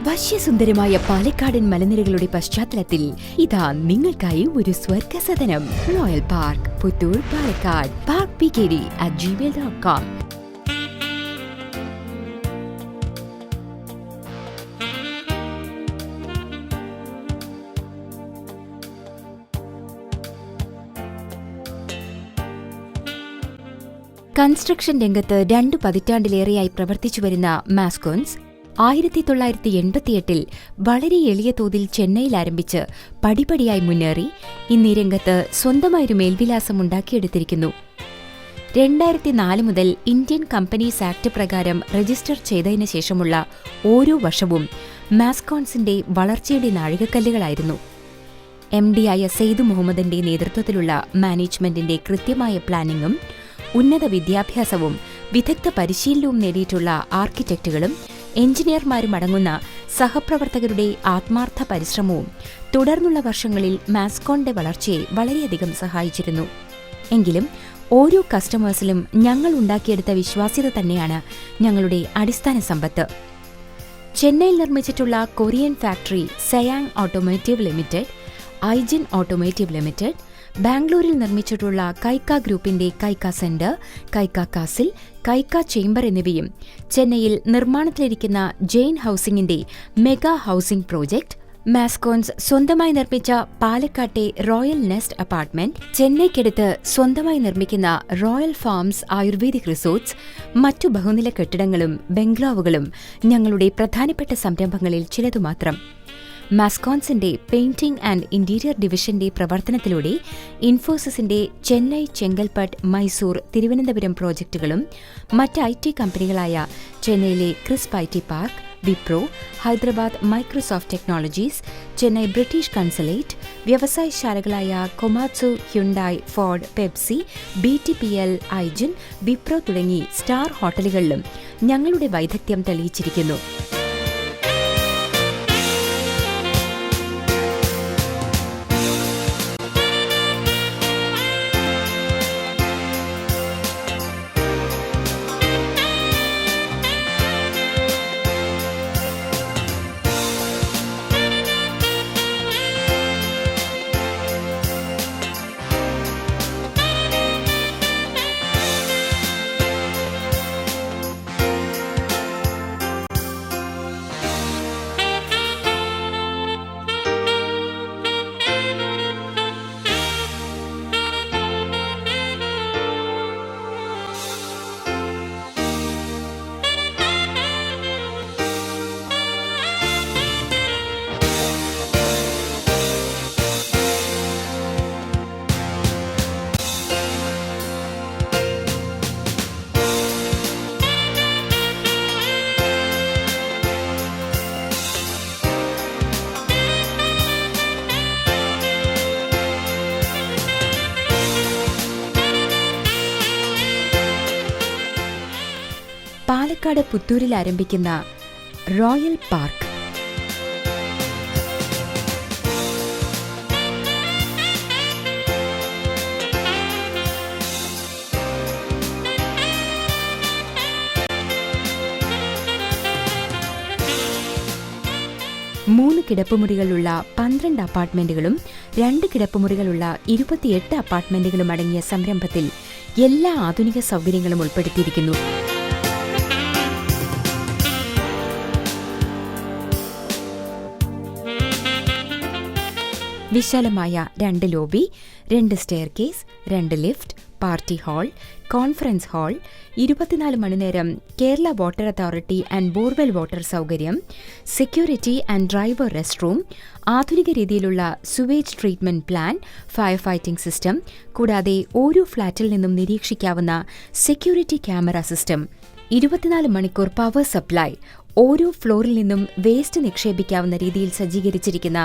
വശ്യസുന്ദരമായ പാലക്കാടൻ മലനിരകളുടെ പശ്ചാത്തലത്തിൽ ഇതാ നിങ്ങൾക്കായി ഒരു സ്വർഗസദനം. Royal park, Puthur, Palakkad. parkpkd@gmail.com. Construction രംഗത്ത് 2 പതിറ്റാണ്ടിലേറെയായി പ്രവർത്തിച്ചുവരുന്ന മാസ്കോൺസ് 1988 വളരെ എളിയ തോതിൽ ചെന്നൈയിൽ ആരംഭിച്ച് പടിപടിയായി മുന്നേറി ഇന്ന് ഈ രംഗത്ത് സ്വന്തമായൊരു മേൽവിലാസം ഉണ്ടാക്കിയെടുത്തിരിക്കുന്നു. 2004 മുതൽ ഇന്ത്യൻ കമ്പനീസ് ആക്ട് പ്രകാരം രജിസ്റ്റർ ചെയ്തതിനു ശേഷമുള്ള ഓരോ വർഷവും മാസ്കോൺസിന്റെ വളർച്ചയുടെ നാഴികക്കല്ലുകളായിരുന്നു. MD ആയ സെയ്ദ് മുഹമ്മദിന്റെ നേതൃത്വത്തിലുള്ള മാനേജ്മെന്റിന്റെ കൃത്യമായ പ്ലാനിംഗും ഉന്നത വിദ്യാഭ്യാസവും വിദഗ്ധ പരിശീലനവും നേടിയിട്ടുള്ള ആർക്കിടെക്റ്റുകളും എഞ്ചിനീയർമാരും അടങ്ങുന്ന സഹപ്രവർത്തകരുടെ ആത്മാർത്ഥ പരിശ്രമവും തുടർന്നുള്ള വർഷങ്ങളിൽ മാസ്കോണിന്റെ വളർച്ചയെ വളരെയധികം സഹായിച്ചിരുന്നു. എങ്കിലും ഓരോ കസ്റ്റമേഴ്സിലും ഞങ്ങൾ ഉണ്ടാക്കിയെടുത്ത വിശ്വാസ്യത തന്നെയാണ് ഞങ്ങളുടെ അടിസ്ഥാന സമ്പത്ത്. ചെന്നൈയിൽ നിർമ്മിച്ചിട്ടുള്ള കൊറിയൻ ഫാക്ടറി സയാങ് ഓട്ടോമോട്ടീവ് ലിമിറ്റഡ്, ഐജിൻ ഓട്ടോമോട്ടീവ് ലിമിറ്റഡ്, ബാംഗ്ലൂരിൽ നിർമ്മിച്ചിട്ടുള്ള കൈക്ക ഗ്രൂപ്പിന്റെ കൈക്ക സെന്റർ, കൈക്ക കാസിൽ, കൈക്ക ചേംബർ എന്നിവയും ചെന്നൈയിൽ നിർമ്മാണത്തിലിരിക്കുന്ന ജെയിൻ ഹൌസിംഗിന്റെ മെഗാ ഹൌസിംഗ് പ്രോജക്ട്, മാസ്കോൺസ് സ്വന്തമായി നിർമ്മിച്ച പാലക്കാട്ടെ റോയൽ നെസ്റ്റ് അപ്പാർട്ട്മെന്റ്, ചെന്നൈക്കടുത്ത് സ്വന്തമായി നിർമ്മിക്കുന്ന റോയൽ ഫാംസ് ആയുർവേദിക് റിസോർട്ട്സ്, മറ്റു ബഹുനില കെട്ടിടങ്ങളും ബംഗ്ലാവുകളും ഞങ്ങളുടെ പ്രധാനപ്പെട്ട സംരംഭങ്ങളിൽ ചിലതുമാത്രം. മാസ്കോൺസിന്റെ പെയിന്റിംഗ് ആൻഡ് ഇന്റീരിയർ ഡിവിഷന്റെ പ്രവർത്തനത്തിലൂടെ ഇൻഫോസിസിന്റെ ചെന്നൈ, ചെങ്കൽപ്പട്ട്, മൈസൂർ, തിരുവനന്തപുരം പ്രോജക്ടുകളും മറ്റ് IT കമ്പനികളായ ചെന്നൈയിലെ crisp IT park, Wipro, Hyderabad Microsoft technologies, Chennai British consulate, വ്യവസായശാലകളായ Komatsu, Hyundai, Ford, Pepsi, BTPL, ഐജിൻ, വിപ്രോ തുടങ്ങി സ്റ്റാർ ഹോട്ടലുകളിലും ഞങ്ങളുടെ വൈദഗ്ധ്യം തെളിയിച്ചിരിക്കുന്നു. പാലക്കാട് പുത്തൂരിൽ ആരംഭിക്കുന്ന റോയൽ പാർക്ക് മൂന്ന് കിടപ്പുമുറികളുള്ള 12 അപ്പാർട്ട്മെന്റുകളും 2 കിടപ്പുമുറികളുള്ള 28 അപ്പാർട്ട്മെന്റുകളും അടങ്ങിയ സംരംഭത്തിൽ എല്ലാ ആധുനിക സൗകര്യങ്ങളും ഉൾപ്പെടുത്തിയിരിക്കുന്നു. വിശാലമായ 2 lobby, 2 staircase, 2 lift, party hall, conference hall, 24 മണിനേരം Kerala water authority and borewell water സൗകര്യം, security and driver rest room, ആധുനിക രീതിയിലുള്ള sewage treatment plan, fire fighting system, കൂടാതെ ഓരോ ഫ്ളാറ്റിൽ നിന്നും നിരീക്ഷിക്കാവുന്ന സെക്യൂരിറ്റി ക്യാമറ സിസ്റ്റം, 24 മണിക്കൂർ പവർ സപ്ലൈ, ഓരോ ഫ്ലോറിൽ നിന്നും വേസ്റ്റ് നിക്ഷേപിക്കാവുന്ന രീതിയിൽ സജ്ജീകരിച്ചിരിക്കുന്ന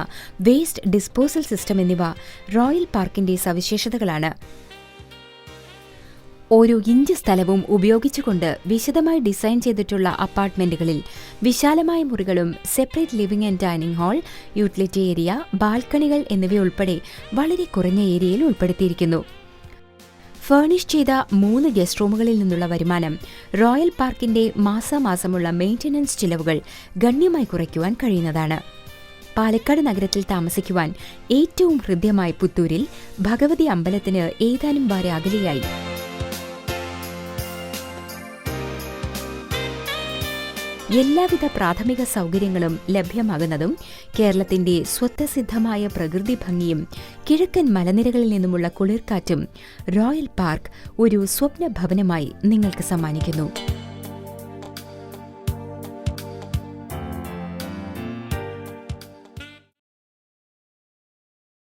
വേസ്റ്റ് ഡിസ്പോസൽ സിസ്റ്റം എന്നിവ റോയൽ പാർക്കിന്റെ സവിശേഷതകളാണ്. ഓരോ ഇഞ്ച് സ്ഥലവും ഉപയോഗിച്ചുകൊണ്ട് വിശദമായി ഡിസൈൻ ചെയ്തിട്ടുള്ള അപ്പാർട്ട്മെന്റുകളിൽ വിശാലമായ മുറികളും separate living and dining hall, utility area, ബാൽക്കണികൾ എന്നിവയുൾപ്പെടെ വളരെ കുറഞ്ഞ ഏരിയയിൽ ഉൾപ്പെടുത്തിയിരിക്കുന്നു. ഫർണിഷ് ചെയ്ത 3 ഗസ്റ്റ് റൂമുകളിൽ നിന്നുള്ള വരുമാനം റോയൽ പാർക്കിന്റെ മാസാമാസമുള്ള മെയിന്റനൻസ് ചിലവുകൾ ഗണ്യമായി കുറയ്ക്കുവാൻ കഴിയുന്നതാണ്. പാലക്കാട് നഗരത്തിൽ താമസിക്കുവാൻ ഏറ്റവും ഹൃദ്യമായി പുത്തൂരിൽ ഭഗവതി അമ്പലത്തിന് ഏതാനും വാര അകലെയായി എല്ലാവിധ പ്രാഥമിക സൗകര്യങ്ങളും ലഭ്യമാകുന്നതും കേരളത്തിന്റെ സ്വതസിദ്ധമായ പ്രകൃതി ഭംഗിയും കിഴക്കൻ മലനിരകളിൽ നിന്നുമുള്ള കുളിർക്കാറ്റും റോയൽ പാർക്ക് ഒരു സ്വപ്ന ഭവനമായി നിങ്ങൾക്ക് സമ്മാനിക്കുന്നു.